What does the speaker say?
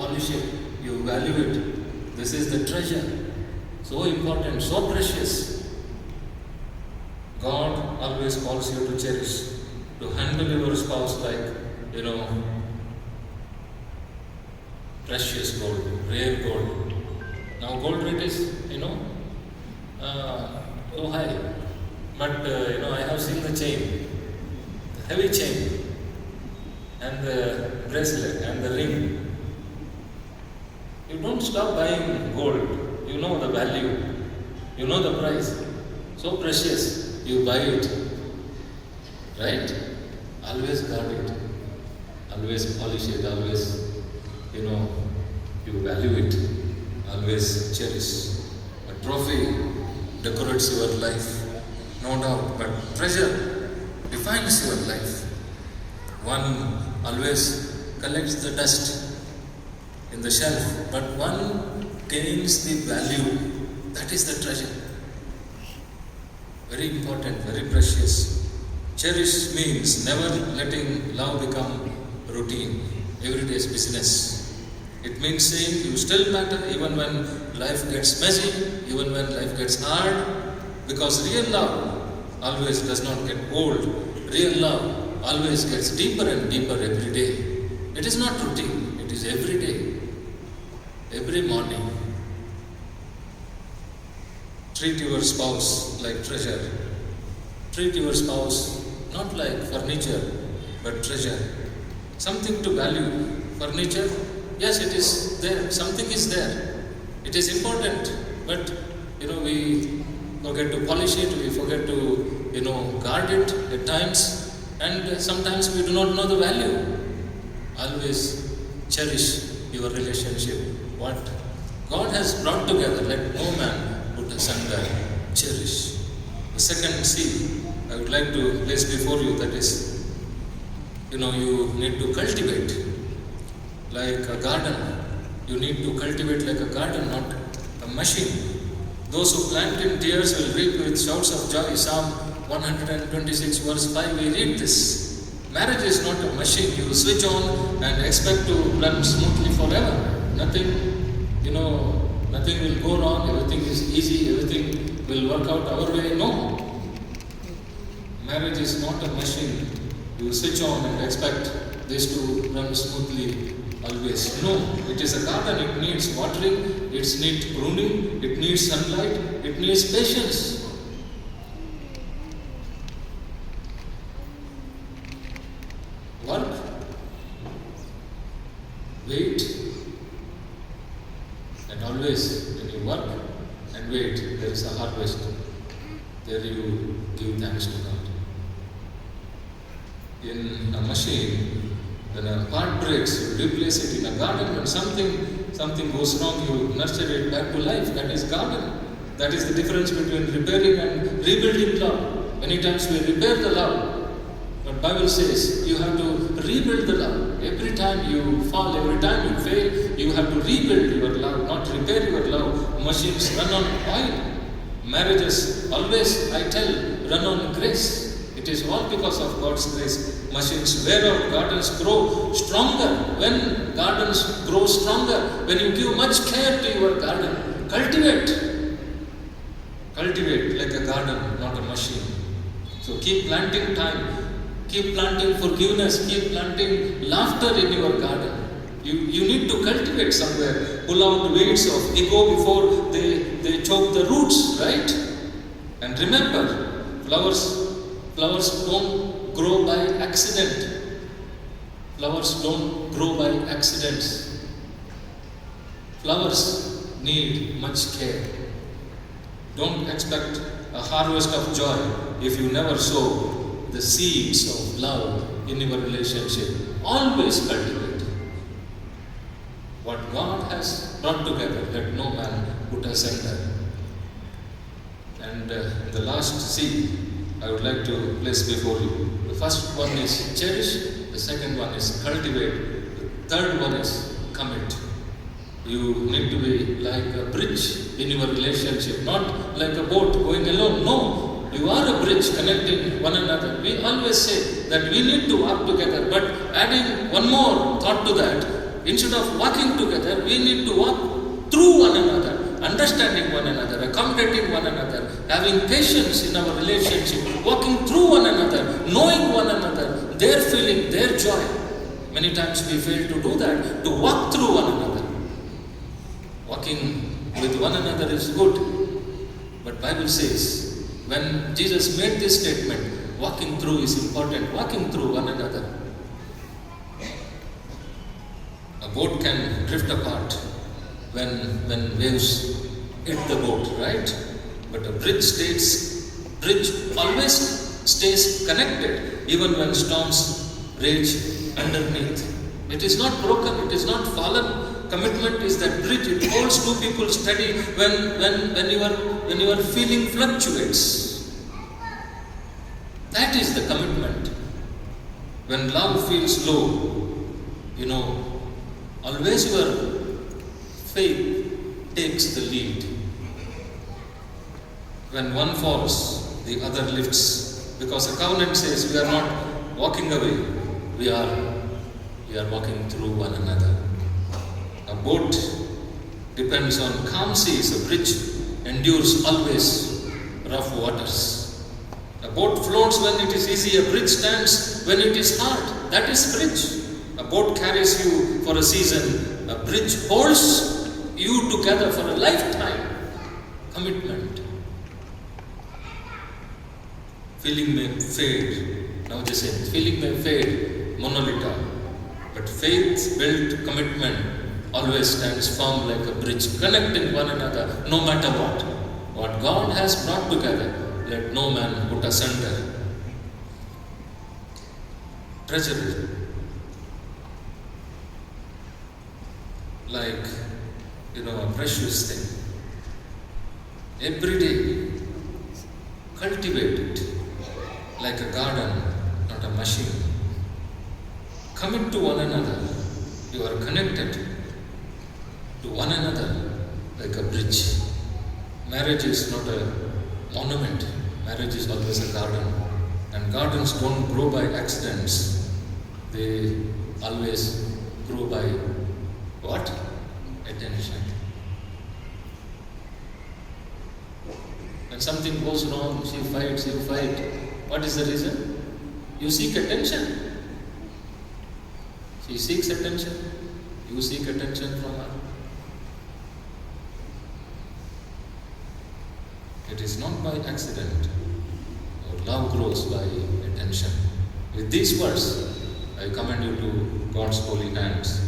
polish it, you value it. This is the treasure. So important, so precious. God always calls you to cherish, to handle your spouse like, precious gold, rare gold. Now gold rate is, so high. But, I have seen the chain, the heavy chain, and the bracelet, and the ring. You don't stop buying gold. You know the value. You know the price. So precious, you buy it. Right? Always guard it. Always polish it. Always, you value it. Always cherish. A trophy decorates your life, no doubt, but treasure defines your life. One always collects the dust in the shelf, but one gains the value. That is the treasure. Very important, very precious. Cherish means never letting love become routine, everyday's business. It means saying you still matter even when life gets messy, even when life gets hard, because real love always does not get old. Real love always gets deeper and deeper every day. It is not routine, it is every day, every morning. Treat your spouse like treasure. Treat your spouse not like furniture, but treasure. Something to value. Furniture, yes, it is there. Something is there. It is important, but we forget to polish it. We forget to guard it at times, and sometimes we do not know the value. Always cherish your relationship. What God has brought together, let no man put asunder. Cherish. The second C I would like to place before you, that is, you need to cultivate like a garden. You need to cultivate like a garden, not a machine. Those who plant in tears will reap with shouts of joy. Psalm 126 verse 5, we read this. Marriage is not a machine you switch on and expect to run smoothly forever. Nothing will go wrong, everything is easy, everything will work out our way. No. Marriage is not a machine you switch on and expect this to run smoothly always. No, it is a garden. It needs watering, it needs pruning, it needs sunlight, it needs patience. Work, wait, and always when you work and wait, there is a harvest. There you give thanks to God. In a machine, when a part breaks, you replace it. In a garden, when something goes wrong, you nurture it back to life. That is garden. That is the difference between repairing and rebuilding love. Many times we repair the love, but Bible says you have to rebuild the love. Every time you fall, every time you fail, you have to rebuild your love, not repair your love. Machines run on oil. Marriages always, I tell, run on grace. It is all because of God's grace. Machines wear out, gardens grow stronger. When gardens grow stronger, when you give much care to your garden, cultivate like a garden, not a machine. So keep planting time, keep planting forgiveness, keep planting laughter in your garden. You need to cultivate somewhere. Pull out weeds of ego before they choke the roots, right? And remember, flowers don't grow by accident. Flowers don't grow by accidents. Flowers need much care. Don't expect a harvest of joy if you never sow the seeds of love in your relationship. Always cultivate. What God has brought together, let no man put asunder. And the last C I would like to place before you. The first one is cherish, the second one is cultivate, the third one is commit. You need to be like a bridge in your relationship, not like a boat going alone. No, you are a bridge connecting one another. We always say that we need to work together, but adding one more thought to that, instead of walking together, we need to walk through one another, understanding one another, accommodating one another, having patience in our relationship, walking through one another, knowing one another, their feeling, their joy. Many times we fail to do that, to walk through one another. Walking with one another is good, but Bible says, when Jesus made this statement, walking through is important, walking through one another. A boat can drift apart when waves hit the boat, right? But a bridge always stays connected even when storms rage underneath. It is not broken, it is not fallen. Commitment is that bridge. It holds two people steady when your feeling fluctuates. That is the commitment. When love feels low, always your faith takes the lead. When one falls, the other lifts. Because the covenant says we are not walking away, we are walking through one another. A boat depends on calm seas. A bridge endures always rough waters. A boat floats when it is easy. A bridge stands when it is hard. That is bridge. A boat carries you for a season. A bridge holds you together for a lifetime. Commitment. Feeling may fade. Now they say, feeling may fade, monolita. But faith-built commitment always stands firm like a bridge, connecting one another no matter what. What God has brought together, let no man put asunder. Treasure it. Like, a precious thing. Every day, cultivate it like a garden, not a machine. Commit to one another. You are connected to one another like a bridge. Marriage is not a monument. Marriage is always a garden. And gardens don't grow by accidents. They always grow by what? Attention. When something goes wrong, she fights, you fight. What is the reason? You seek attention. She seeks attention. You seek attention from her. It is not by accident. Our love grows by attention. With these words, I commend you to God's holy hands.